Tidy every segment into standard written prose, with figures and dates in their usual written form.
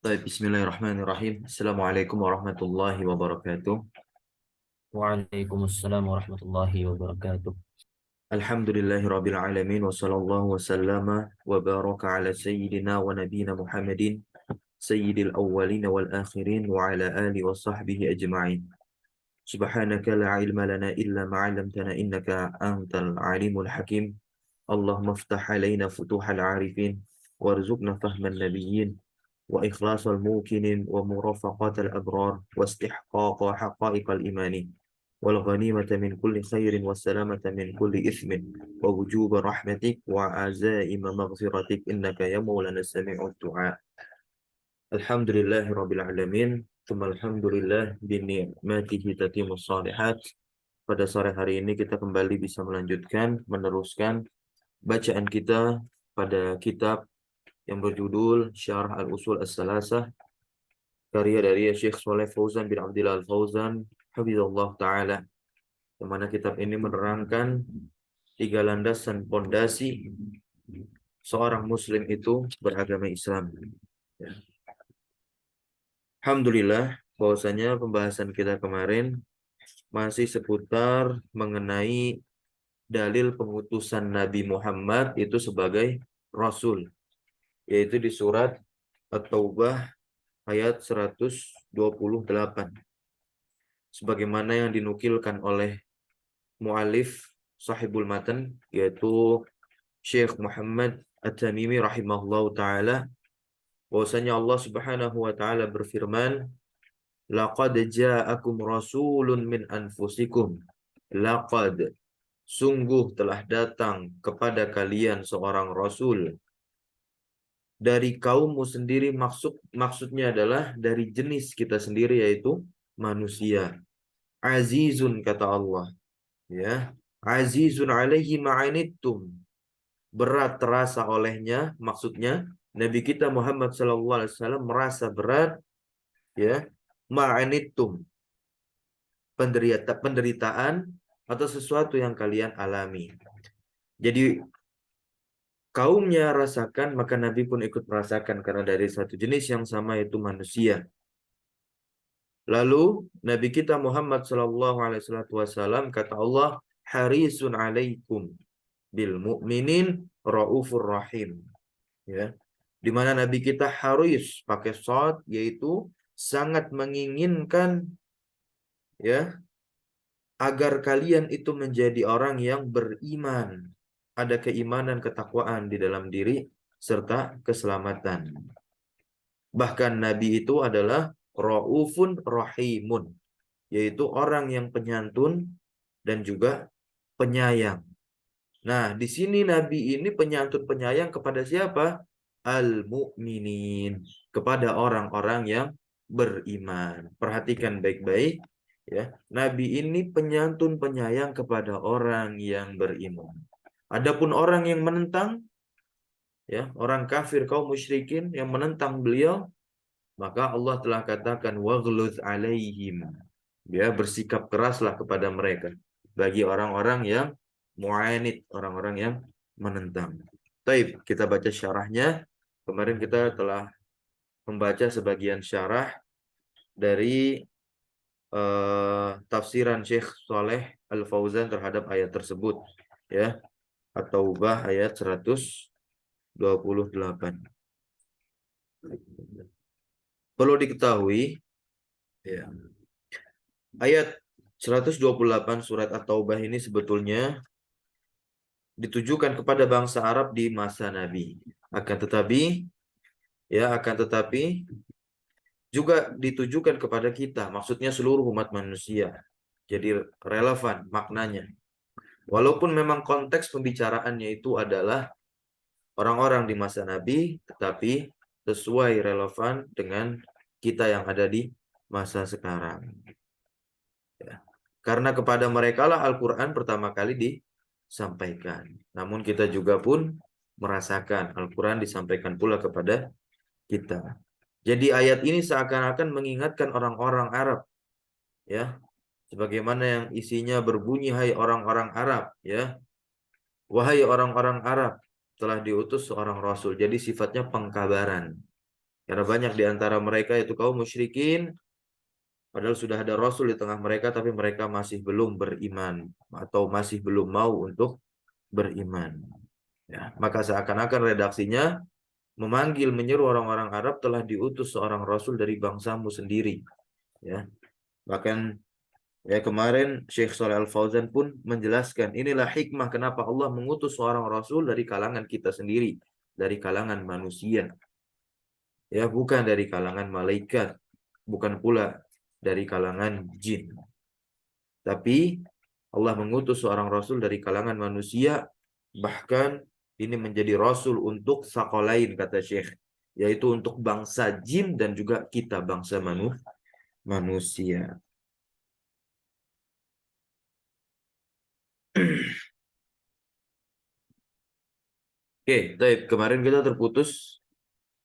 Baik, Bismillahirrahmanirrahim. Assalamualaikum warahmatullahi wabarakatuh. Waalaikumsalam warahmatullahi wabarakatuh. Alhamdulillahi rabbil alamin wa sallallahu wa sallama wa baraka ala sayyidina wa nabina Muhammadin sayyidil awwalin wal akhirin wa ala alihi wa sahbihi ajma'in. Subhanaka la ilma lana illa ma 'allamtana innaka antal alimul hakim. Allahumma iftah alaina futuhal arifin warzuqna fahman nabiyyin وإخلاص الموقن ومرافقة الأبرار واستحقاق حقائق الإيمان والغنيمة من كل خير والسلامة من كل إثم ووجوب رحمتك وعزائم مغفرتك إنك يا مولانا السميع الدعاء. الحمد لله رب العالمين ثم الحمد لله بنعمته تتم الصالحات. Pada sore hari ini kita kembali bisa meneruskan bacaan kita pada kitab yang berjudul Syarah Al-Usul As-Salasah, karya dari Syekh Shalih Fauzan bin Abdillah Al-Fauzan hafizallahu taala, di mana kitab ini menerangkan tiga landasan pondasi seorang muslim itu beragama Islam. Ya. Alhamdulillah bahwasanya pembahasan kita kemarin masih seputar mengenai dalil pengutusan Nabi Muhammad itu sebagai Rasul, yaitu di surat At-Taubah ayat 128. Sebagaimana yang dinukilkan oleh mu'alif sahibul matan, yaitu Syekh Muhammad At-Tamimi rahimahullahu ta'ala, bahwasanya Allah subhanahu wa ta'ala berfirman, laqad ja'akum rasulun min anfusikum. Laqad, sungguh telah datang kepada kalian seorang rasul dari kaummu sendiri. Maksudnya adalah dari jenis kita sendiri, yaitu manusia. Azizun, kata Allah, ya, azizun alaihi ma'anittum, berat terasa olehnya, maksudnya Nabi kita Muhammad sallallahu alaihi wasallam merasa berat, ya, ma'anittum, penderitaan atau sesuatu yang kalian alami. Jadi kaumnya rasakan, maka Nabi pun ikut merasakan karena dari satu jenis yang sama, yaitu manusia. Lalu Nabi kita Muhammad sallallahu alaihi wasallam, kata Allah, harisun alaikum bil mu'minin raufur rahim. Ya. Di mana Nabi kita haris pakai shad, yaitu sangat menginginkan, ya, agar kalian itu menjadi orang yang beriman, ada keimanan, ketakwaan di dalam diri serta keselamatan. Bahkan Nabi itu adalah raufun rahimun, yaitu orang yang penyantun dan juga penyayang. Nah, di sini Nabi ini penyantun penyayang kepada siapa? Al-mu'minin, kepada orang-orang yang beriman. Perhatikan baik-baik, ya. Nabi ini penyantun penyayang kepada orang yang beriman. Adapun orang yang menentang, ya, orang kafir kaum musyrikin yang menentang beliau, maka Allah telah katakan waghluz alaihim, ya, bersikap keraslah kepada mereka, bagi orang-orang yang mu'anid, orang-orang yang menentang. Baik, kita baca syarahnya. Kemarin kita telah membaca sebagian syarah dari tafsiran Syekh Shalih Al-Fauzan terhadap ayat tersebut, ya. At-Taubah ayat 128. Perlu diketahui, ya, ayat 128 surat At-Taubah ini sebetulnya ditujukan kepada bangsa Arab di masa Nabi. Akan tetapi juga ditujukan kepada kita, maksudnya seluruh umat manusia. Jadi relevan maknanya. Walaupun memang konteks pembicaraannya itu adalah orang-orang di masa Nabi, tetapi sesuai relevan dengan kita yang ada di masa sekarang. Ya. Karena kepada mereka lah Al-Quran pertama kali disampaikan. Namun kita juga pun merasakan Al-Quran disampaikan pula kepada kita. Jadi ayat ini seakan-akan mengingatkan orang-orang Arab, ya, sebagaimana yang isinya berbunyi, hai orang-orang Arab, ya, wahai orang-orang Arab, telah diutus seorang rasul. Jadi sifatnya pengkabaran. Karena banyak di antara mereka itu kaum musyrikin, padahal sudah ada Rasul di tengah mereka, tapi mereka masih belum beriman atau masih belum mau untuk beriman. Ya, maka seakan-akan redaksinya memanggil menyeru orang-orang Arab telah diutus seorang Rasul dari bangsamu sendiri. Ya, bahkan ya kemarin Syekh Shalih Al Fauzan pun menjelaskan inilah hikmah kenapa Allah mengutus seorang Rasul dari kalangan kita sendiri, dari kalangan manusia. Ya, bukan dari kalangan malaikat, bukan pula dari kalangan jin. Tapi Allah mengutus seorang rasul dari kalangan manusia, bahkan ini menjadi rasul untuk sakolain kata Syekh, yaitu untuk bangsa jin dan juga kita bangsa manusia. Oke, baik. Kemarin kita terputus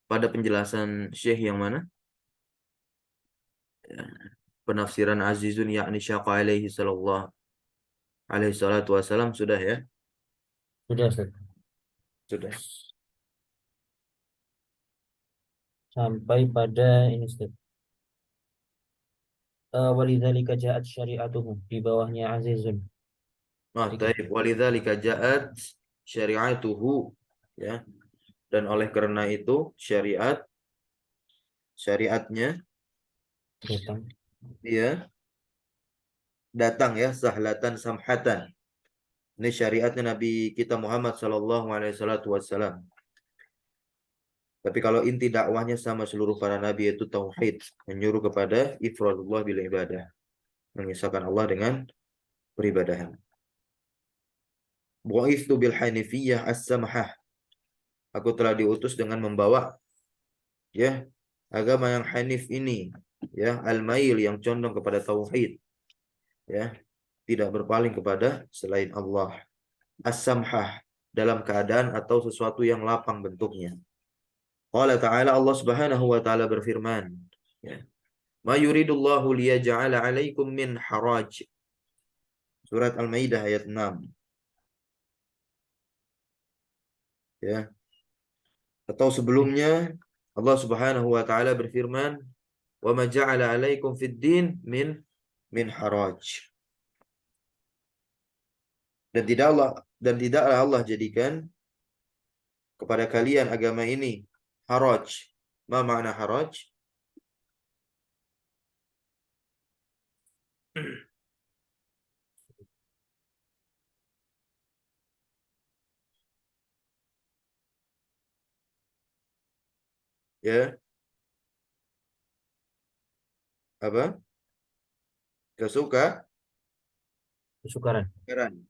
pada penjelasan Syekh yang mana? Ya, penafsiran Azizun yakni syaqa alaihi sallallahu alaihi salatu wasalam sudah ya? Sudah, Ustaz. Sudah. Sampai pada ini, Ustaz. Walidzalika ja'at syariatuhu, di bawahnya azizun. Nah, taib walidzalika ja'at syari'atuhu, ya. Dan oleh karena itu syariatnya Datang. dia datang ya sahlatan samhatan. Ini syariatnya Nabi kita Muhammad sallallahu alaihi wasallam. Tapi kalau inti dakwahnya sama seluruh para nabi yaitu tauhid, menyuruh kepada ifradullah bil ibadah, mengisahkan Allah dengan peribadahan. Bu'ithu bil hanifiyah as-samhah. Aku telah diutus dengan membawa ya agama yang hanif ini, ya al-mail yang condong kepada tauhid, ya tidak berpaling kepada selain Allah. As-samhah, dalam keadaan atau sesuatu yang lapang bentuknya. Qala ta'ala, Allah Subhanahu wa taala berfirman, ya. Ma yuridullahu liyaj'ala 'alaikum min haraj. Surat Al-Maidah ayat 6. Ya. Atau sebelumnya Allah Subhanahu wa taala berfirman, wa ma ja'ala 'alaikum fid din min haraj. Dan tidaklah Allah jadikan kepada kalian agama ini haraj. Ma makna haraj? Ya, apa? Kesukaran Kesukaran.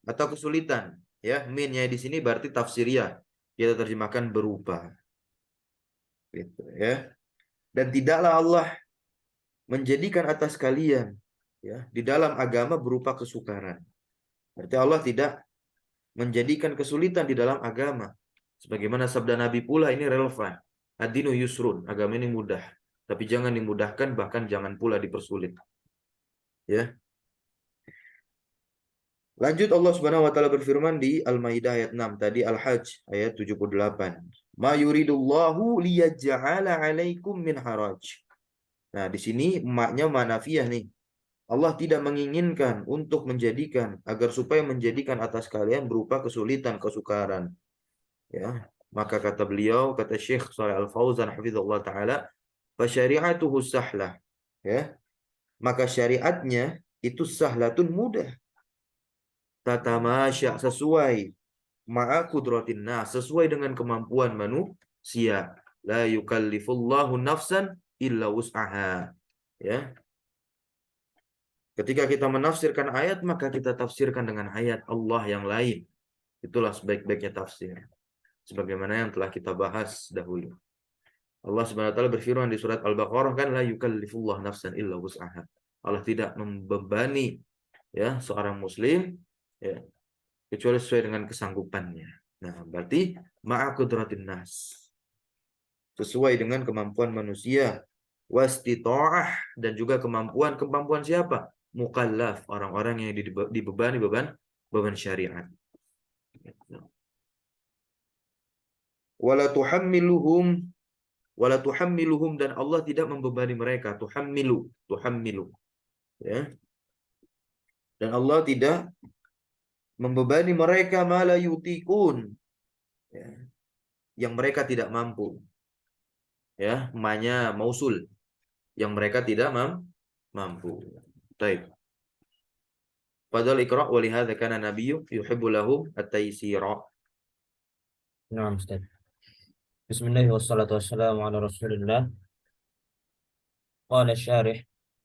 atau kesulitan. Ya, minnya di sini berarti tafsiriyah. Kita terjemahkan berubah. Gitu, ya. Dan tidaklah Allah menjadikan atas kalian ya di dalam agama berupa kesukaran. Berarti Allah tidak menjadikan kesulitan di dalam agama. Sebagaimana sabda Nabi pula ini relevan. Ad-dinu yusrun, agama ini mudah. Tapi jangan dimudahkan, bahkan jangan pula dipersulit. Ya. Lanjut Allah Subhanahu wa taala berfirman di Al-Maidah ayat 6, tadi Al-Hajj ayat 78. Ma yuridullahu liyaj'ala 'alaikum min haraj. Nah, di sini maknya manafiyah nih. Allah tidak menginginkan untuk menjadikan agar supaya menjadikan atas kalian berupa kesulitan, kesukaran. Ya, maka kata beliau, kata Syekh Shalih Al Fauzan hafizallahu taala, fa syari'atuhu sahlah. Ya, maka syariatnya itu sahlatun mudah. Tatamasya sesuai ma'a qudratin nas, sesuai dengan kemampuan manusia. La yukallifullahu nafsan illa wus'aha. Ya. Ketika kita menafsirkan ayat, maka kita tafsirkan dengan ayat Allah yang lain. Itulah sebaik-baiknya tafsir. Sebagaimana yang telah kita bahas dahulu. Allah Subhanahu wa taala berfirman di surat Al-Baqarah kan la yukallifullahu nafsan illa wus'aha. Allah tidak membebani ya seorang muslim ya kecuali sesuai dengan kesanggupannya. Nah, berarti ma'a qudratin nas. Sesuai dengan kemampuan manusia. Wastita'ah, dan juga kemampuan siapa? Mukallaf, orang-orang yang dibebani beban syariat. Wala tuhammiluhum Wala tuhammiluhum, dan Allah tidak membebani mereka. Tuhammilu, ya. Dan Allah tidak membebani mereka ma la yutikun, ya, yang mereka tidak mampu. Ya, manya mausul, yang mereka tidak mampu. Baik. Padahal ikra wa lihadza kana nabiyyu yuhibbu lahum at-taysira. Naam, Ustaz. Bismillah wassalatu wassalamu ala Rasulillah. Qala syarih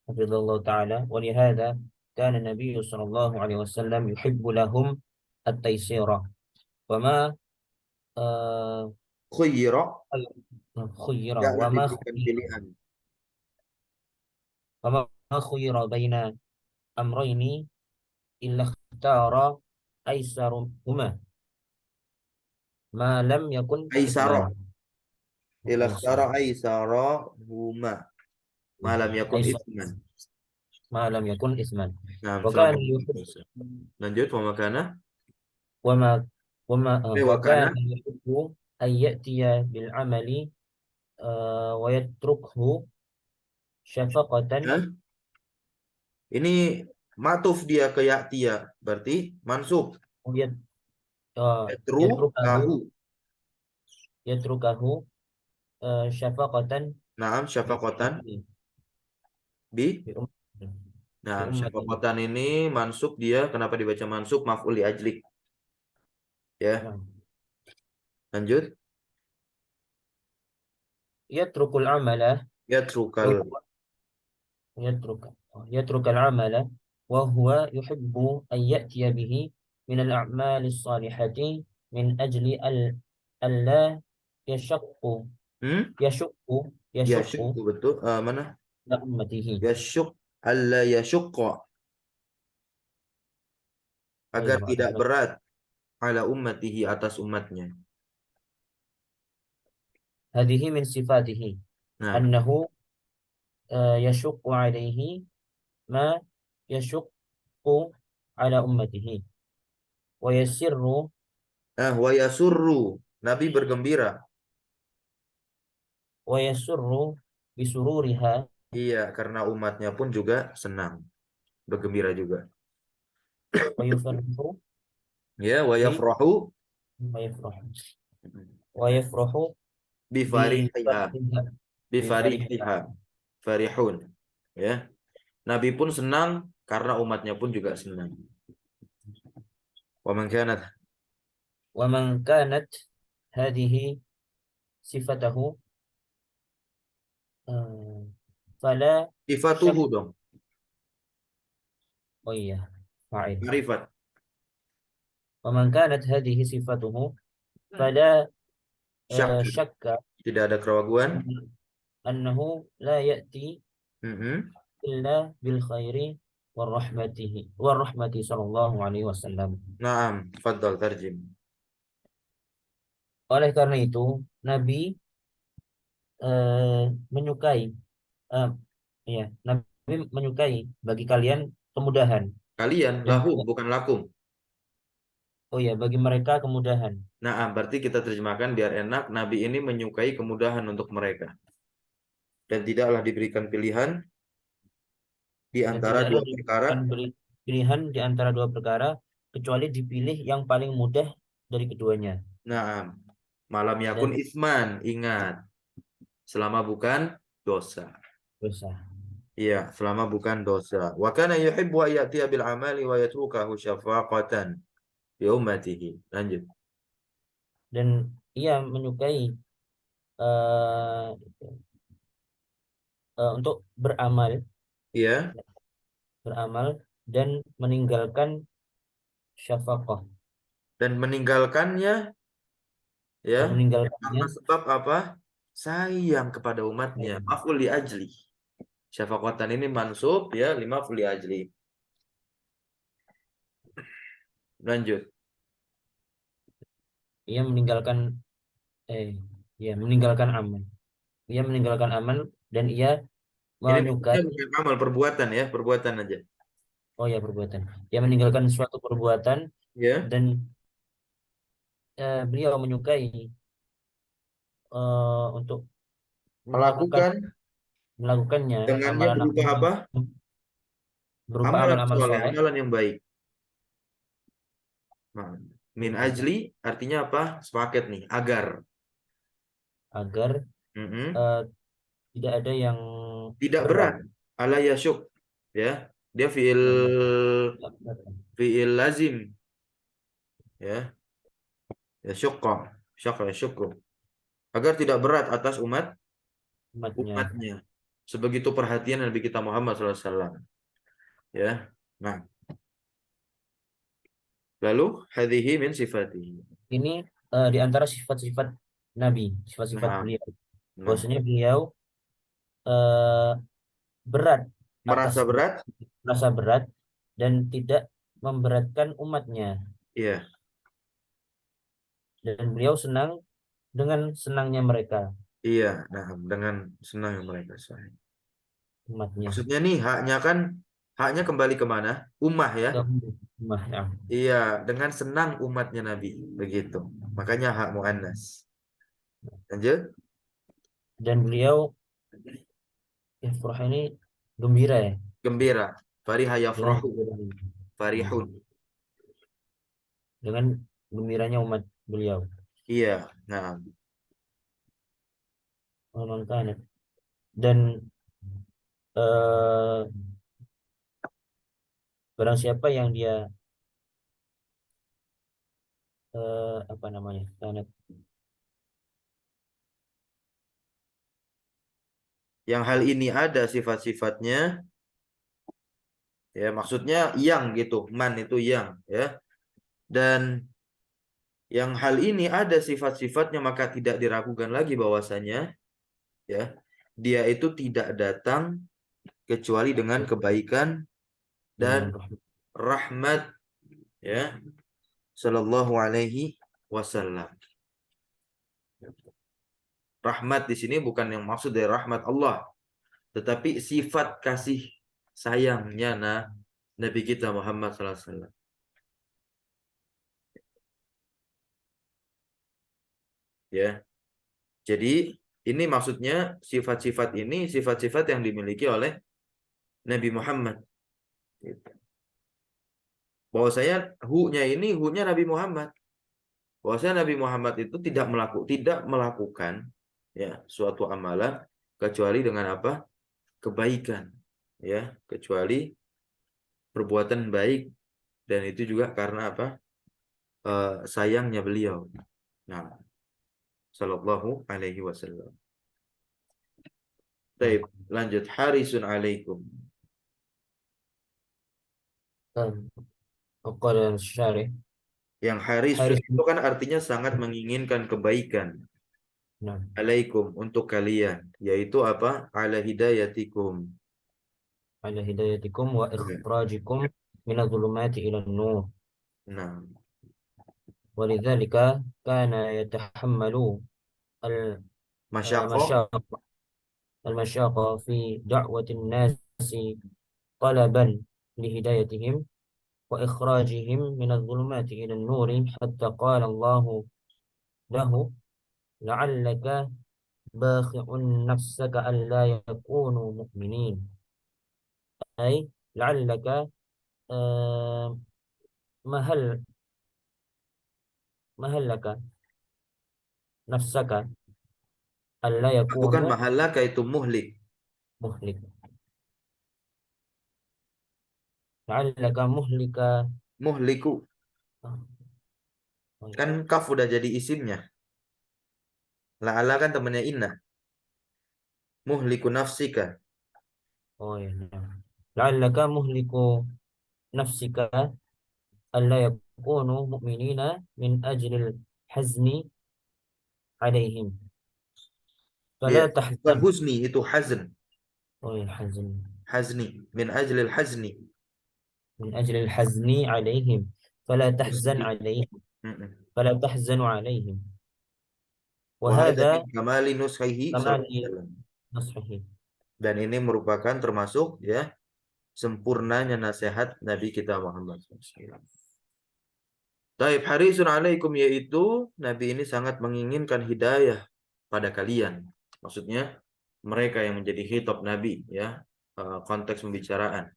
hafizallahu taala wa lihadza kana Nabi sallallahu alaihi wasallam yuhibbu lahum at-taysira. Wa ma Khayyira, khuyyira tidaklah diberikan pilihan. wa ma khuyyira baina amrayni illa ikhtara aisarahuma ma lam yakun ithman. Aisara, ila Aisar. ikhtara aisara huma malam yakun Aisar itsman. ma lam yakun ithman. Nah, Wa selama kana yuhibbu lanjut wa makana وما wa وكان kana. يحب أن يأتي بالعمل ويتركه شفقة. Hah? Ini matuf dia ke ya'tiya, berarti mansub. ويت- آه، Yatru يتركه kahu. يتركه شفقة Naam, syafaqatan بأمته bi. بأمته Nah, بأمته. syafaqatan ini mansub dia. Kenapa dibaca mansub? Maf'ul li ajlik. Ya, نعم. lanjut. يترك العمل Yatrukal. وهو يترك يترك العمل وهو يحب أن يأتي به من الأعمال الصالحة من أجل ألا يشق Hmm? يشق يشق Yasyukku, betul. Mana? على أمته. Yasyuk, alla yasyukka, agar أيوة tidak berat ala ummatihi, atas umatnya. هذه من صفاته Nah, أنه يشق عليه ما يشق على أمته ويسر wa yasurru, Nabi bergembira. ويسر بسرورها Iya, karena umatnya pun juga senang, bergembira juga. ويفرح Ya, wa yafrahu ويفرح ويفرح bi farihiha, بفرحها bi بفرحها. farihiha, farihun. Ya, Nabi pun senang karena umatnya pun juga senang. Wa man kanat ومن كانت هذه صفته فلا شك. sifatuhu dong, Oh iya, fa'il. marifat. ومن كانت هذه صفته فلا Syak, شك tidak ada keraguan. أنه لا يأتي Mhm. إلا بالخير والرحمة صلى الله عليه وسلم. Naam, faddal tarjim. Oleh karena itu, Nabi menyukai, eh, ya, Nabi menyukai bagi kalian kemudahan Kalian dan lahum, bukan lakum. oh ya, bagi mereka kemudahan Nah, berarti kita terjemahkan biar enak. Nabi ini menyukai kemudahan untuk mereka. Dan tidaklah diberikan pilihan di dan antara tidaklah dua perkara. diberikan pilihan di antara dua perkara kecuali dipilih yang paling mudah dari keduanya. Nah, malam yakun Dan isman. Ingat, selama bukan dosa. dosa. Iya, selama bukan dosa. Wa kana yuhibbu an ya'tiya bil amali wa yatrukahu syafaqatan bi ummatihi. Lanjut. Dan ia menyukai eh, untuk Iya, beramal dan meninggalkan syafaqah, dan meninggalkannya, ya, meninggalkannya. karena sebab apa? Sayang kepada umatnya. Maf'ul li ajli. Syafaqatan ini mansub, ya, lima fuli ajli. Lanjut. Ia meninggalkan eh ia meninggalkan amal. Ia meninggalkan amal dan ia Ini maksudnya menyukai bukan amal, perbuatan, ya, perbuatan aja. oh ya perbuatan. Ia meninggalkan suatu perbuatan Ya. dan beliau menyukai untuk Melakukan melakukannya dengannya berupa amalan-amalan apa? berupa Amalan amal-amal soleh, soleh amalan yang baik. Nah, min gitu, ajli artinya apa? Sepaket nih, agar. agar Mm-mm. eh, tidak ada yang Tidak berat berat. Ala yasyuk. Ya, dia fiil yang tidak berat fiil lazim. Ya, yasyukka. Syakka yasyukku. Agar tidak berat atas umatnya. umatnya. Sebegitu perhatian Nabi kita Muhammad SAW. Ya, nah, lalu hadhihi min sifatihi. Ini di antara sifat-sifat Nabi, sifat-sifat Nah, beliau. nah, Bahwasanya beliau eh, berat atas merasa berat? rasa berat dan tidak memberatkan umatnya. Iya, Dan beliau senang dengan senangnya mereka, iya. Nah, dengan senang yang mereka sayang. umatnya. Maksudnya nih haknya kembali kemana? Ummah ya. Ke umat, ya. Iya, dengan senang umatnya Nabi begitu. Makanya hak muannas. Lanjut. Dan beliau Yafrah ini gembira ya Gembira. Fariha dengan yafrahu. gembiranya. Hmm. Farihun. Dengan gembiranya umat beliau. Iya. Nah, Makanya dan eh, barang siapa yang dia apa namanya kanat yang hal ini ada sifat-sifatnya ya, maksudnya yang gitu. Man itu yang ya. Dan yang hal ini ada sifat-sifatnya maka tidak diragukan lagi bahwasanya ya dia itu tidak datang kecuali dengan kebaikan dan dengan rahmat. rahmat ya sallallahu alaihi wasallam. Rahmat di sini bukan yang maksud dari rahmat Allah, tetapi sifat kasih sayangnya Nabi kita Muhammad sallallahu alaihi wasallam. Ya. Jadi ini maksudnya sifat-sifat ini sifat-sifat yang dimiliki oleh Nabi Muhammad. Gitu. Bahwasanya hu-nya ini hu-nya Nabi Muhammad. Bahwasanya Nabi Muhammad itu tidak melakukan ya suatu amalan kecuali dengan apa? Kebaikan. Ya, kecuali perbuatan baik dan itu juga karena apa? Sayangnya beliau. Nah, sallallahu alaihi wasallam. Baik, lanjut harisun alaikum. Qala syarih Yang harisun Haris. itu kan artinya sangat menginginkan kebaikan. Nah, Alaikum untuk kalian, yaitu apa? Ala hidayatikum. ala hidayatikum wa Ya. ikhrajikum minadh-dhulumati ila nur. Nah, ولذلك كان يتحمل masyaqah المشاق المشاق في دعوة الناس طلبا لهدايتهم وإخراجهم من الظلمات إلى النور حتى قال الله له لعلك باخع نفسك ألا يكونوا مؤمنين. أي لعلك آه، مهل مهلك نفسك ألا bukan يكونوا mahala kaitu muhlik. مهلك لعلك مهلك. Muhliku Oh, kan kaf udah jadi isimnya. La'ala kan temannya inna. Muhliku nafsika. oh ya. لعلك مهلك نفسك ألا يكونوا مؤمنين من أجل الحزن عليهم Iya, فلا bukan تحزن. husni itu hazn. oh ya الحزن Hazni min ajlil hazni. من أجل الحزن عليهم فلا تحزن Bersedih. عليهم Mm-mm. فلا تحزن عليهم. Wa hadza min وهذا kamali nushihi كمال sallallahu alaihi wasallam. نصحه. Dan ini merupakan termasuk ya sempurnanya nasihat Nabi kita Muhammad SAW. Taib harisun alaikum yaitu Nabi ini sangat menginginkan hidayah pada kalian. Maksudnya mereka yang menjadi khitab Nabi, ya, konteks pembicaraan.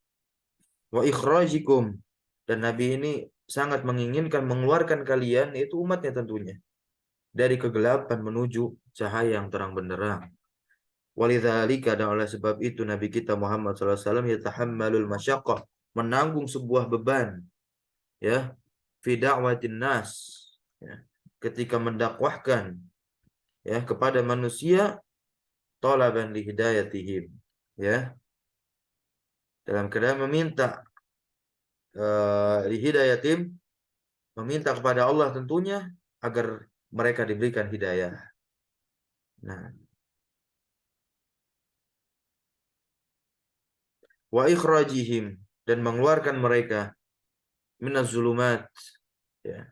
Wa ikhrajikum, dan Nabi ini sangat menginginkan mengeluarkan kalian, yaitu umatnya tentunya, dari kegelapan menuju cahaya yang terang benderang. Walidzalika, dan oleh sebab itu Nabi kita Muhammad SAW yatahammalul masyaqqah, menanggung sebuah beban, ya, fi da'watin nas, ya, ketika mendakwahkan, ya, kepada manusia, talaban li hidayatihim, ya, dalam keadaan meminta li hidayatim, meminta kepada Allah tentunya agar mereka diberikan hidayah. Nah, wa ikhrajihim, dan mengeluarkan mereka minaz zulumat, ya,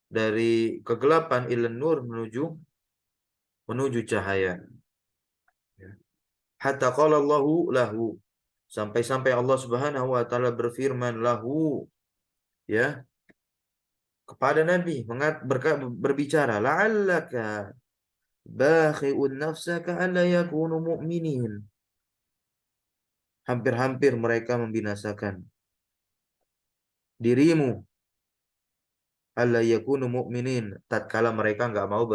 dari kegelapan ilan nur menuju cahaya, ya. Hatta qala Allahu lahu, sampai-sampai Allah Subhanahu wa taala berfirman lahu, ya, kepada Nabi, berbicara, la'allaka bakhi'un nafsaka alla yakunu mu'minin. Hampir-hampir mereka membinasakan dirimu, alla yakunu mu'minin, tatkala mereka nggak mau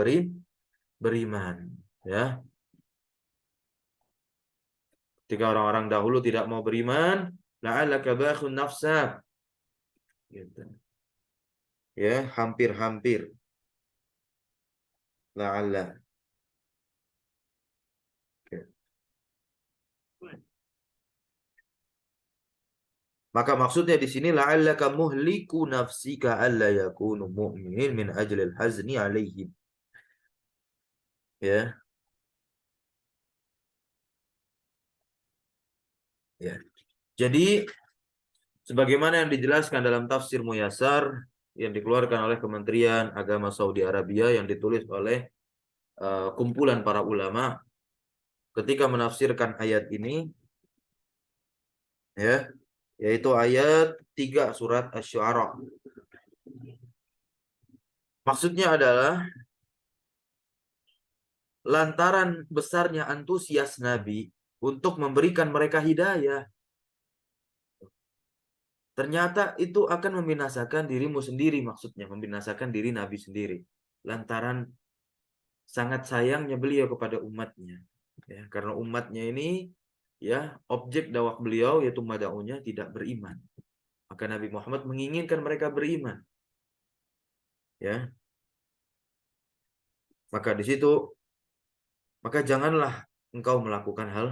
beriman, ya. Ketika orang-orang dahulu tidak mau beriman, la'allaka bakhun nafsak, gitu. Ya, hampir-hampir, la'alla. Ya. Maka maksudnya di sini la'allaka muhliku nafsika alla yakunu mu'minin min ajlil hazni alaihim. Ya, ya. Jadi sebagaimana yang dijelaskan dalam tafsir Muyassar yang dikeluarkan oleh Kementerian Agama Saudi Arabia, yang ditulis oleh kumpulan para ulama ketika menafsirkan ayat ini, ya, yaitu ayat 3 surat Asy-Syu'ara. Maksudnya adalah lantaran besarnya antusias Nabi untuk memberikan mereka hidayah, ternyata itu akan membinasakan dirimu sendiri, maksudnya membinasakan diri Nabi sendiri. Lantaran sangat sayangnya beliau kepada umatnya, ya, karena umatnya ini, ya, objek dakwah beliau yaitu madaunya tidak beriman. Maka Nabi Muhammad menginginkan mereka beriman, ya. Maka di situ, maka janganlah engkau melakukan hal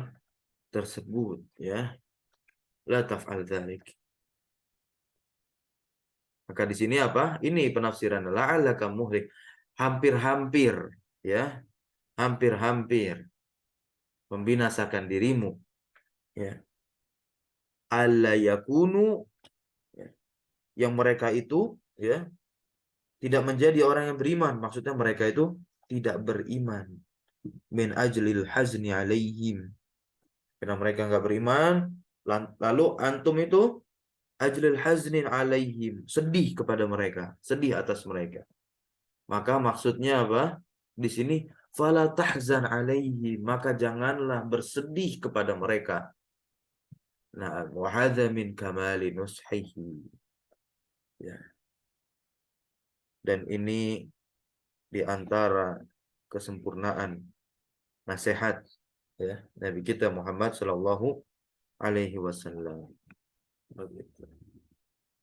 tersebut, ya. La taf'al dzalik. Maka di sini apa? Ini penafsiran la'allaka muhlik. Hampir-hampir, ya. Hampir-hampir membinasakan dirimu, ya. Alla yakunu, ya, yang mereka itu, ya, tidak menjadi orang yang beriman. Maksudnya mereka itu tidak beriman. Min ajlil hazni alaihim. Karena mereka nggak beriman, lalu antum itu ajlil haznin alaihim, sedih kepada mereka, sedih atas mereka. Maka maksudnya apa? Di sini fala tahzan alaihi, maka janganlah bersedih kepada mereka. Nah, wa hadza min kamali nushihi. Ya. Dan ini di antara kesempurnaan nasihat, ya, Nabi kita Muhammad Shallallahu Alaihi Wasallam. Begitu.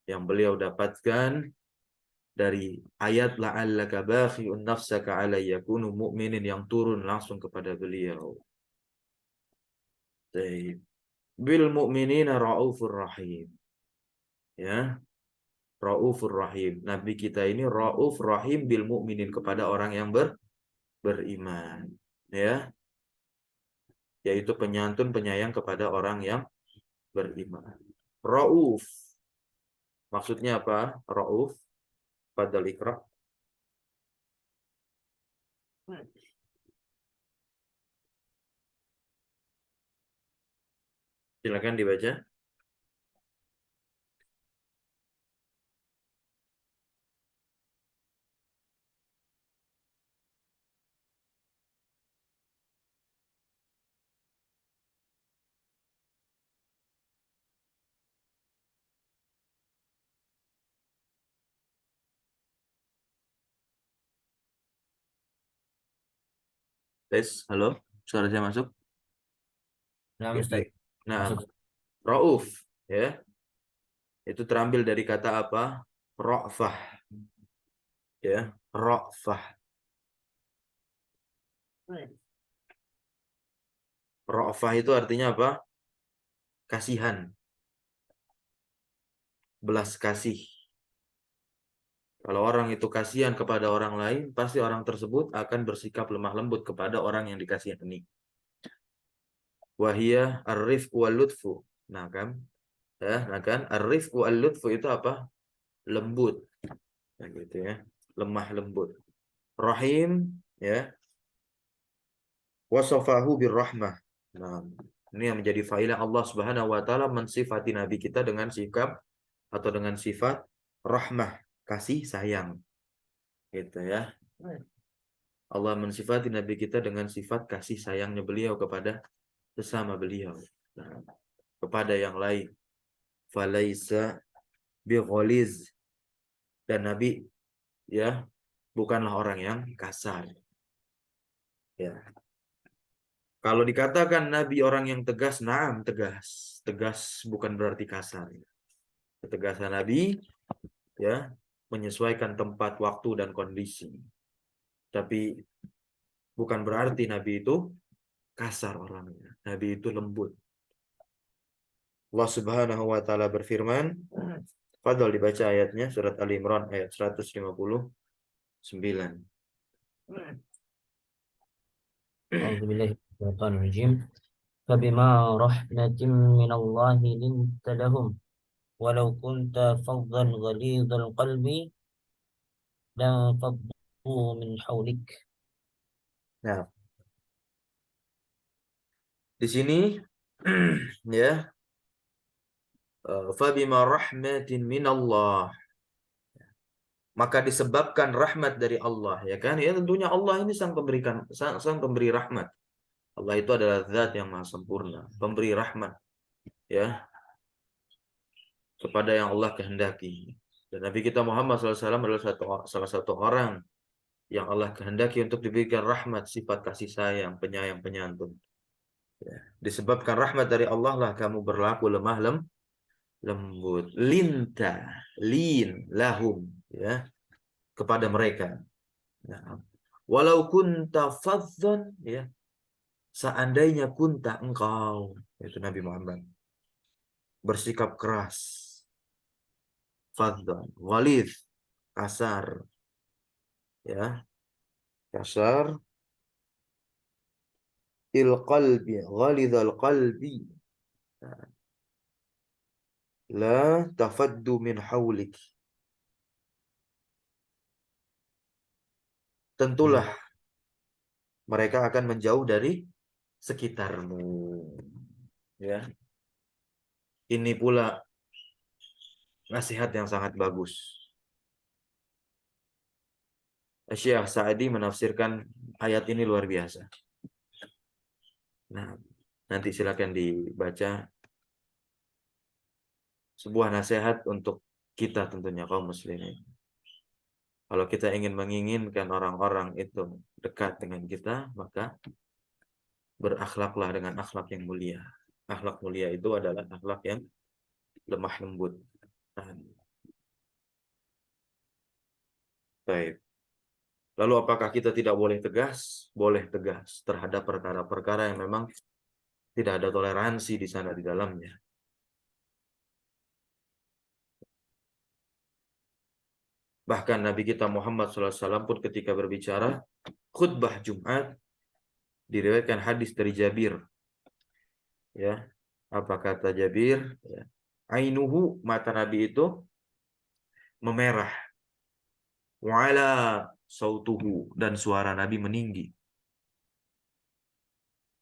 Yang beliau dapatkan dari ayat la'allaka bakhi'un nafsaka ala yakunu mu'minin yang turun langsung kepada beliau. Baik. Bil mu'minina raufur rahim. Ya, raufur rahim. Nabi kita ini rauf rahim bil mu'minin, kepada orang yang beriman. Ya, yaitu penyantun penyayang kepada orang yang beriman. Rauf. Maksudnya apa? Rauf. Padahal ikra. Silakan dibaca. Tes, halo, suara saya masuk? Nah, Oke, Ustaz. baik. Nah, Masuk. Rauf, ya, itu terambil dari kata apa? Ra'fah, ya, Ra'fah. Ra'fah itu artinya apa? Kasihan, belas kasih. Kalau orang itu kasihan kepada orang lain, pasti orang tersebut akan bersikap lemah lembut kepada orang yang dikasihani. Wahia ar-rifqu wal lutfu. Nah kan, ar-rifqu wal lutfu itu apa? Lembut, nah, gitu ya, lemah lembut. Rahim, ya, wasafahu birrahmah. Nah, ini yang menjadi failah Allah Subhanahu wa taala mensifati nabi kita dengan sikap atau dengan sifat rahmah, kasih sayang. Gitu ya. Allah mensifati nabi kita dengan sifat kasih sayangnya beliau kepada sesama beliau. Nah, kepada yang lain. Falaisa bighaliz, dan nabi, ya, bukanlah orang yang kasar. Ya. Kalau dikatakan nabi orang yang tegas, naam, tegas. Tegas bukan berarti kasar. Ketegasan nabi, ya, menyesuaikan tempat, waktu, dan kondisi. Tapi bukan berarti nabi itu kasar orangnya. Nabi itu lembut. Allah Subhanahu wa taala berfirman, Fadol dibaca ayatnya, surat Ali Imran ayat 159. A'udzubillahi minasyaitonir rajim. فبما رحمة من الله لنت لهم ولو كنت فظا غليظ القلب لانفضوا من حولك. Nah, di sini ya, fabima rahmatin minallah, maka disebabkan rahmat dari Allah, ya kan? Ya tentunya Allah ini sang pemberi rahmat. Allah itu adalah zat yang maha sempurna, pemberi rahmat, ya, kepada yang Allah kehendaki. Dan Nabi kita Muhammad SAW adalah salah satu orang yang Allah kehendaki untuk diberikan rahmat, sifat kasih sayang, penyayang, penyantun. Ya. Disebabkan rahmat dari Allah lah kamu berlaku lemah lembut. Linta, lin, lahum, ya, kepada mereka. Nah, walau kunta fadzon, ya, seandainya kunta engkau, itu Nabi Muhammad, bersikap keras, fadzon, walid, kasar, ya, kasar, ghalidhal qalbi, la tafaddu min haulik. Tentulah mereka akan menjauh dari sekitarmu. Ya, ini pula nasihat yang sangat bagus. Syekh Sa'di menafsirkan ayat ini luar biasa. Nah, nanti silakan dibaca, sebuah nasihat untuk kita tentunya kaum muslimin. Kalau kita ingin menginginkan orang-orang itu dekat dengan kita, maka berakhlaklah dengan akhlak yang mulia. Akhlak mulia itu adalah akhlak yang lemah lembut. Nah, baik. Lalu apakah kita tidak boleh tegas? Boleh tegas terhadap perkara-perkara yang memang tidak ada toleransi di sana di dalamnya. Bahkan Nabi kita Muhammad SAW pun ketika berbicara khutbah Jumat, diriwayatkan hadis dari Jabir. Ya, apa kata Jabir? Ya. Ainuhu, mata Nabi itu memerah. Wa'ala sautuhu, dan suara Nabi meninggi.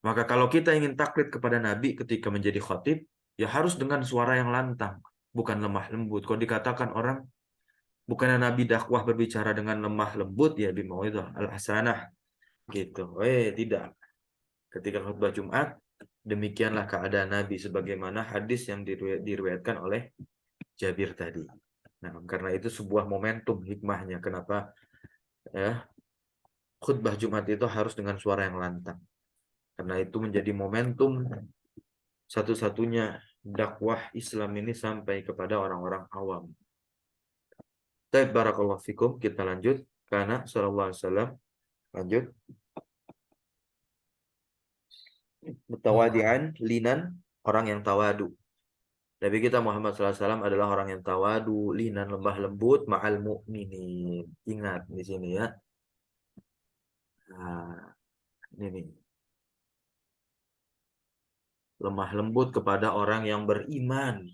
Maka kalau kita ingin taklid kepada Nabi ketika menjadi khatib, ya harus dengan suara yang lantang, bukan lemah lembut. Kalau dikatakan orang, bukannya Nabi dakwah berbicara dengan lemah lembut, ya bimauidhah al-hasanah gitu. Tidak. Ketika khutbah Jumat, demikianlah keadaan Nabi sebagaimana hadis yang diriwayatkan oleh Jabir tadi. Nah, karena itu sebuah momentum hikmahnya kenapa, ya, khutbah Jumat itu harus dengan suara yang lantang. Karena itu menjadi momentum satu-satunya dakwah Islam ini sampai kepada orang-orang awam. Baik, barakallahu fikum. Kita lanjut. Karena sallallahu alaihi wasallam lanjut. Mutawadi'an, linan, orang yang tawadu. Nabi kita Muhammad SAW adalah orang yang tawadu, linan, lembah lembut, ma'al mu'minin. Ingat di sini ya. Nah, ini nih. Lemah lembut kepada orang yang beriman.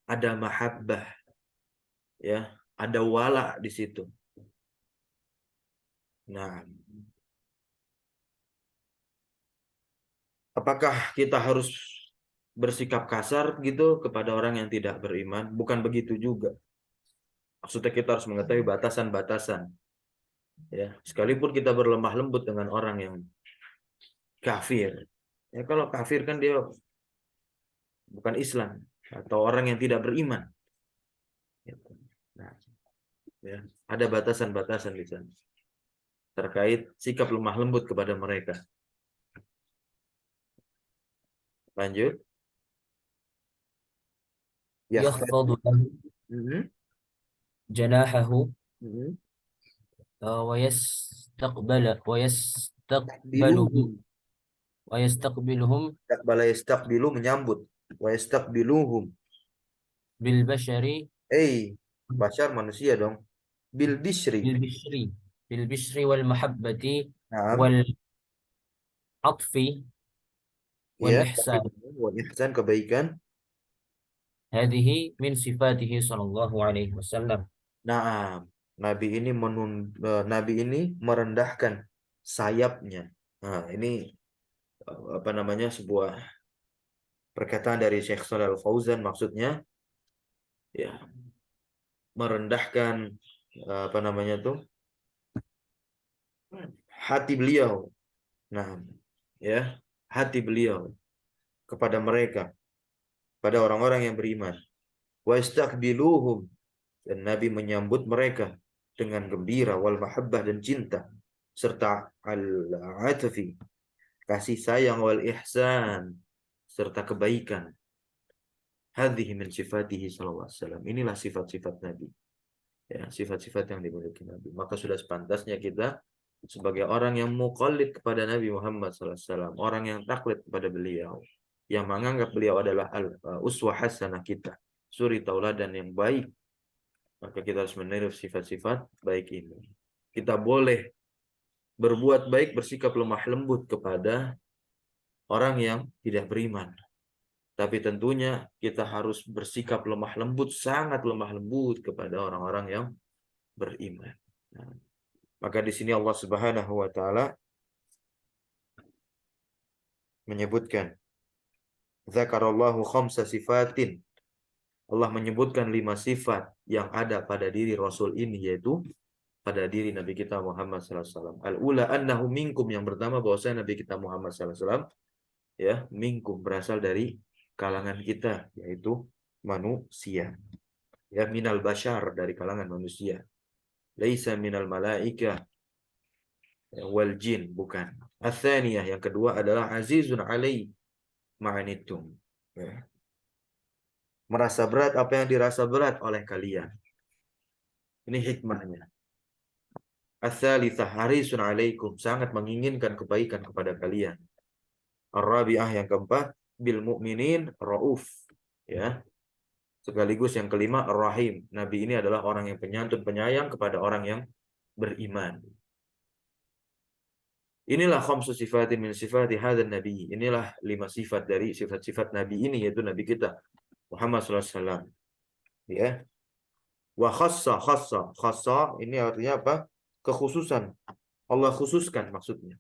Ada mahabbah, ya. Ada wala di situ. Nah, apakah kita harus bersikap kasar gitu kepada orang yang tidak beriman? Bukan begitu juga. Maksudnya kita harus mengetahui batasan-batasan. Ya, sekalipun kita berlemah lembut dengan orang yang kafir. Ya, kalau kafir kan dia bukan Islam atau orang yang tidak beriman. Gitu. Nah, ya, ada batasan-batasan di sana terkait sikap lemah lembut kepada mereka. Lanjut. Ya. يخفض له Mhm. جناحه Mhm. ويستقبله Biluhum. ويستقبلهم Bala yastaqbilu menyambut. Wa yastaqbiluhum. بالبشر Bashar manusia dong. Bil bisri. بالبشر بالبشر والمحبة Naam. والعطف Ya, tapi والإحسان. wa ihsan kebaikan. هذه من صفاته صلى الله عليه وسلم. Naam. Nabi ini merendahkan sayapnya. Nah, ini apa namanya sebuah perkataan dari Syekh Shalal Al-Fauzan, maksudnya ya merendahkan apa namanya tuh hati beliau. Nah, ya, hati beliau kepada mereka, pada orang-orang yang beriman. Wa istaqbiluhum, dan Nabi menyambut mereka dengan gembira, wal mahabbah, dan cinta, serta al-atfi, kasih sayang, wal ihsan, serta kebaikan. Hadhihi min sifatihi sallallahu alaihi wasallam. Inilah sifat-sifat Nabi. Ya, sifat-sifat yang dimiliki Nabi. Maka sudah sepantasnya kita sebagai orang yang muqallid kepada Nabi Muhammad SAW, orang yang taklid kepada beliau, yang menganggap beliau adalah uswah hasanah kita, suri tauladan yang baik, maka kita harus meniru sifat-sifat baik ini. Kita boleh berbuat baik, bersikap lemah lembut kepada orang yang tidak beriman. Tapi tentunya kita harus bersikap lemah lembut, sangat lemah lembut kepada orang-orang yang beriman. Nah, maka di sini Allah Subhanahu wa taala menyebutkan Zakarallahu khamsa sifatin. Allah menyebutkan 5 sifat yang ada pada diri Rasul ini, yaitu pada diri Nabi kita Muhammad SAW. Al-ula annahu minkum, yang pertama bahwasanya Nabi kita Muhammad SAW ya minkum berasal dari kalangan kita, yaitu manusia. Ya, minal bashar, dari kalangan manusia. Laisa minal malaika wal jin, bukan. Ats-tsaniyah, yang kedua adalah azizun alai ma'anitum. Ya. Merasa berat apa yang dirasa berat oleh kalian. Ini hikmahnya. Ats-tsalitsah harisun alaikum, sangat menginginkan kebaikan kepada kalian. Ar-rabi'ah, yang keempat, bil mu'minin rauf. Ya. Sekaligus yang kelima, ar-rahim. Nabi ini adalah orang yang penyantun, penyayang kepada orang yang beriman. Inilah khamsu sifatin min sifati hadzal nabi. Inilah 5 sifat dari sifat-sifat Nabi ini, yaitu Nabi kita Muhammad sallallahu alaihi wasallam. Ya. Wa khassa ini artinya apa? Kekhususan. Allah khususkan maksudnya.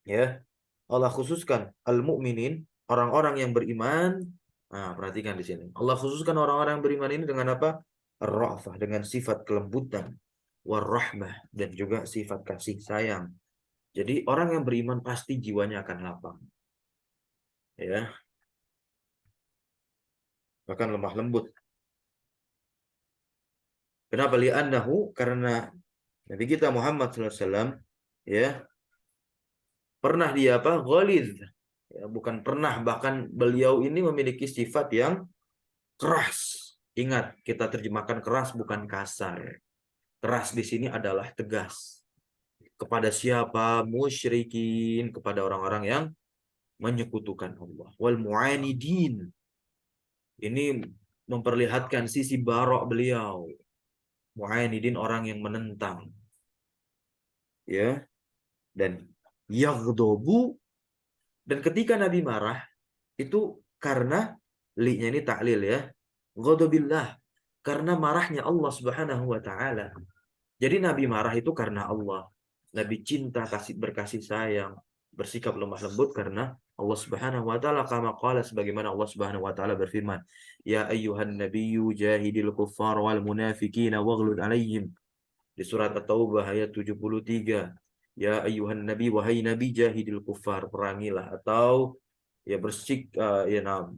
Ya. Allah khususkan al-mu'minin, orang-orang yang beriman. Nah, perhatikan di sini. Allah khususkan orang-orang yang beriman ini dengan apa? Ar-ra'fah, dengan sifat kelembutan, war-rahmah, dan juga sifat kasih sayang. Jadi orang yang beriman pasti jiwanya akan lapang. Ya, bahkan lemah lembut. Kenapa? Li'annahu, karena Nabi kita Muhammad SAW ya pernah dia apa? Ghalidh. Ya, bukan pernah, bahkan beliau ini memiliki sifat yang keras. Ingat, kita terjemahkan keras bukan kasar. Keras di sini adalah tegas. Kepada siapa? Musyrikin, kepada orang-orang yang menyekutukan Allah. Wal mu'anidin. Ini memperlihatkan sisi barok beliau. Mu'anidin, orang yang menentang. Ya, dan yaghdobu, dan ketika Nabi marah itu karena li-nya ini taklil ya. Ghadabillah, karena marahnya Allah Subhanahu wa taala. Jadi Nabi marah itu karena Allah. Nabi cinta, kasih berkasih sayang, bersikap lemah lembut karena Allah Subhanahu wa taala, kama qala, sebagaimana Allah Subhanahu wa taala berfirman, "Ya ayyuhan nabiyyu jahidil kuffar wal munafiqina waghlud 'alaihim." Di surat At-Taubah ayat 73. Ya ayyuhan nabi, wahai nabi, jahidil kuffar, perangilah atau ya ya nam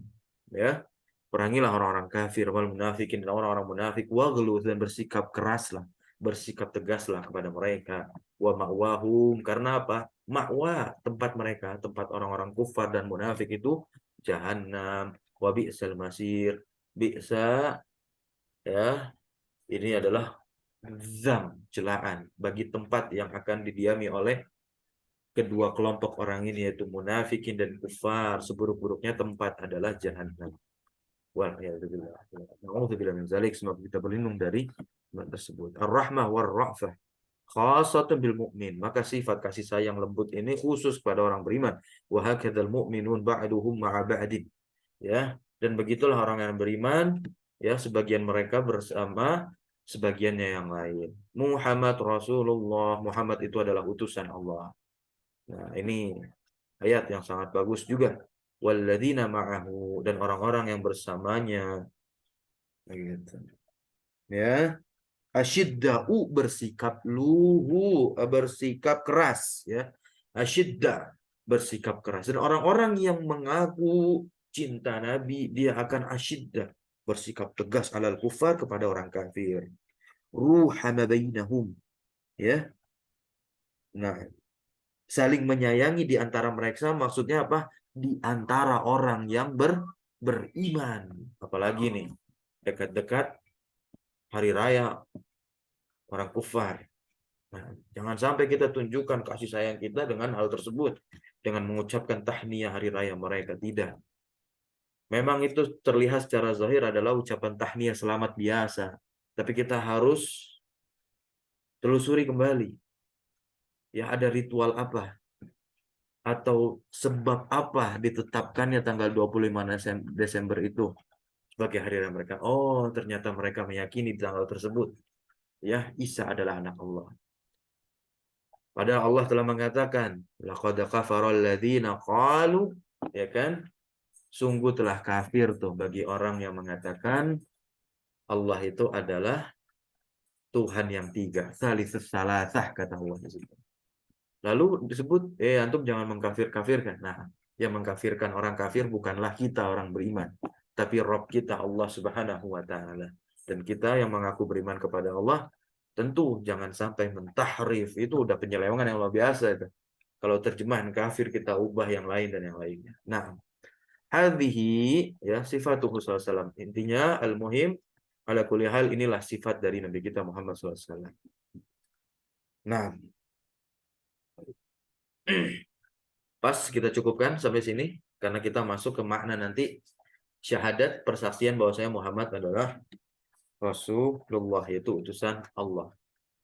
ya perangilah orang-orang kafir, wal munafikin, dan orang-orang munafik, waghluz, dan bersikap keraslah, bersikap tegaslah kepada mereka. Wa ma'wahum, karena apa? Ma'wa, tempat mereka, tempat orang-orang kufar dan munafik itu jahanam. Wa bi'sal masir, bi'sa ya ini adalah zam, celaan bagi tempat yang akan didiami oleh kedua kelompok orang ini, yaitu munafikin dan kufar. Seburuk-buruknya tempat adalah jahanam. Wal a'udzubillah. Na'udzubillah min zalik. Semoga kita berlindung dari tempat tersebut. Ar-rahmah war-ra'fah khasatun bil mu'min. Maka sifat kasih sayang lembut ini khusus pada orang beriman. Wa hakadzal mu'minun ba'duhum ma'a ba'din. Ya, dan begitulah orang yang beriman, ya, sebagian mereka bersama sebagiannya yang lain. Muhammad Rasulullah, Muhammad itu adalah utusan Allah. Nah, ini ayat yang sangat bagus juga. Walladzina ma'ahu, dan orang-orang yang bersamanya, gitu. Ya, asyidda'u, bersikap bersikap keras, ya. Asyidda, bersikap keras. Dan orang-orang yang mengaku cinta Nabi, dia akan asyidda, bersikap tegas alal kufar, kepada orang kafir. Ruhama bainahum, ya. Nah, saling menyayangi di antara mereka, maksudnya apa? Di antara orang yang beriman. Apalagi nih, dekat-dekat hari raya orang kufar. Nah, jangan sampai kita tunjukkan kasih sayang kita dengan hal tersebut, dengan mengucapkan tahniyah hari raya mereka. Tidak. Memang itu terlihat secara zahir adalah ucapan tahniyah selamat biasa. Tapi kita harus telusuri kembali. Ya, ada ritual apa? Atau sebab apa ditetapkannya tanggal 25 Desember itu sebagai hari raya mereka? Oh, ternyata mereka meyakini di tanggal tersebut, ya, Isa adalah anak Allah. Padahal Allah telah mengatakan, laqad kafara alladziina qalu, ya kan? Sungguh telah kafir tuh bagi orang yang mengatakan Allah itu adalah Tuhan yang tiga. Salisus salasah, kata Allah di situ. Lalu disebut, antum jangan mengkafir-kafirkan. Nah, yang mengkafirkan orang kafir bukanlah kita orang beriman, tapi Rabb kita Allah Subhanahu wa taala. Dan kita yang mengaku beriman kepada Allah, tentu jangan sampai mentahrif. Itu udah penyelewengan yang luar biasa itu. Kalau terjemahan kafir kita ubah yang lain dan yang lainnya. Nah, hadhihi, ya, sifatuhu sallallahu. Intinya al-muhim ala kulli hal, inilah sifat dari Nabi kita Muhammad SAW. Nah, pas kita cukupkan sampai sini karena kita masuk ke makna nanti syahadat, persaksian bahwa saya Muhammad adalah Rasulullah, yaitu utusan Allah.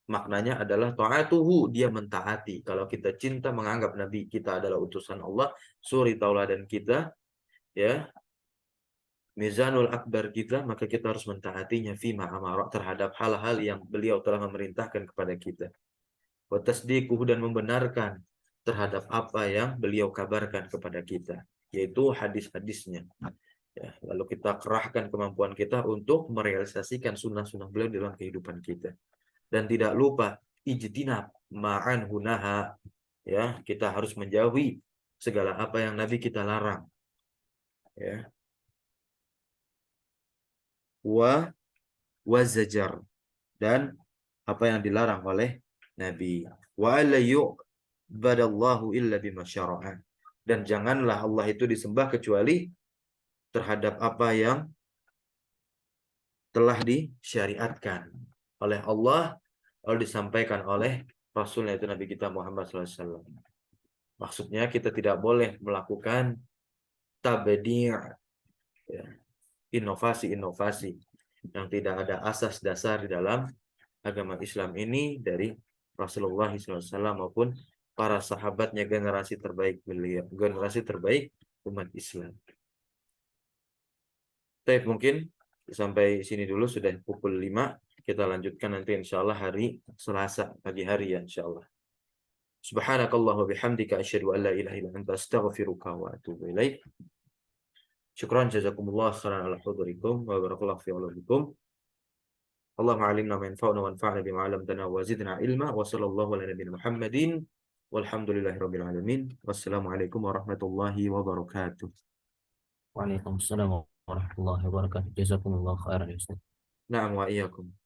Maknanya adalah ta'atuhu, dia mentaati. Kalau kita cinta menganggap Nabi kita adalah utusan Allah, suri tauladan kita, ya, mizanul akbar kita, maka kita harus mentaatinya fima amara, terhadap hal-hal yang beliau telah memerintahkan kepada kita. Wa tasdiquhu, dan membenarkan terhadap apa yang beliau kabarkan kepada kita, yaitu hadis-hadisnya. Ya, lalu kita kerahkan kemampuan kita untuk merealisasikan sunnah-sunnah beliau dalam kehidupan kita. Dan tidak lupa ijtinab ma'an hunaha, ya, kita harus menjauhi segala apa yang Nabi kita larang, ya. Wa wazajar, dan apa yang dilarang oleh nabi. Wa alla yu'badallahu illa bima syara'a. Dan janganlah Allah itu disembah kecuali terhadap apa yang telah disyariatkan oleh Allah, lalu disampaikan oleh Rasulnya itu Nabi kita Muhammad SAW. Maksudnya kita tidak boleh melakukan tabdi', ya, inovasi-inovasi yang tidak ada asas dasar di dalam agama Islam ini dari Rasulullah SAW maupun para sahabatnya, generasi terbaik beliau, generasi terbaik umat Islam. Baik, mungkin sampai sini dulu, sudah pukul 5. Kita lanjutkan nanti insya Allah hari Selasa pagi hari ya insya Allah. Subhanakallah wa bihamdika asyhadu an la ilaha illa anta astaghfiruka wa atubu ilaik. Syukran jazakumullah khairan ala hudurikum wa barakallahu fi ulumikum. Allahumma alimna ma yanfa'una wanfa'na bima 'allamtana wa zidna ilma wa sallallahu ala nabiyyina Muhammadin walhamdulillahi rabbil alamin. Wassalamualaikum warahmatullahi wabarakatuh. Waalaikumsalam warahmatullahi wabarakatuh. Jazakumullah khairan ya Ustaz. Na'am wa iyyakum.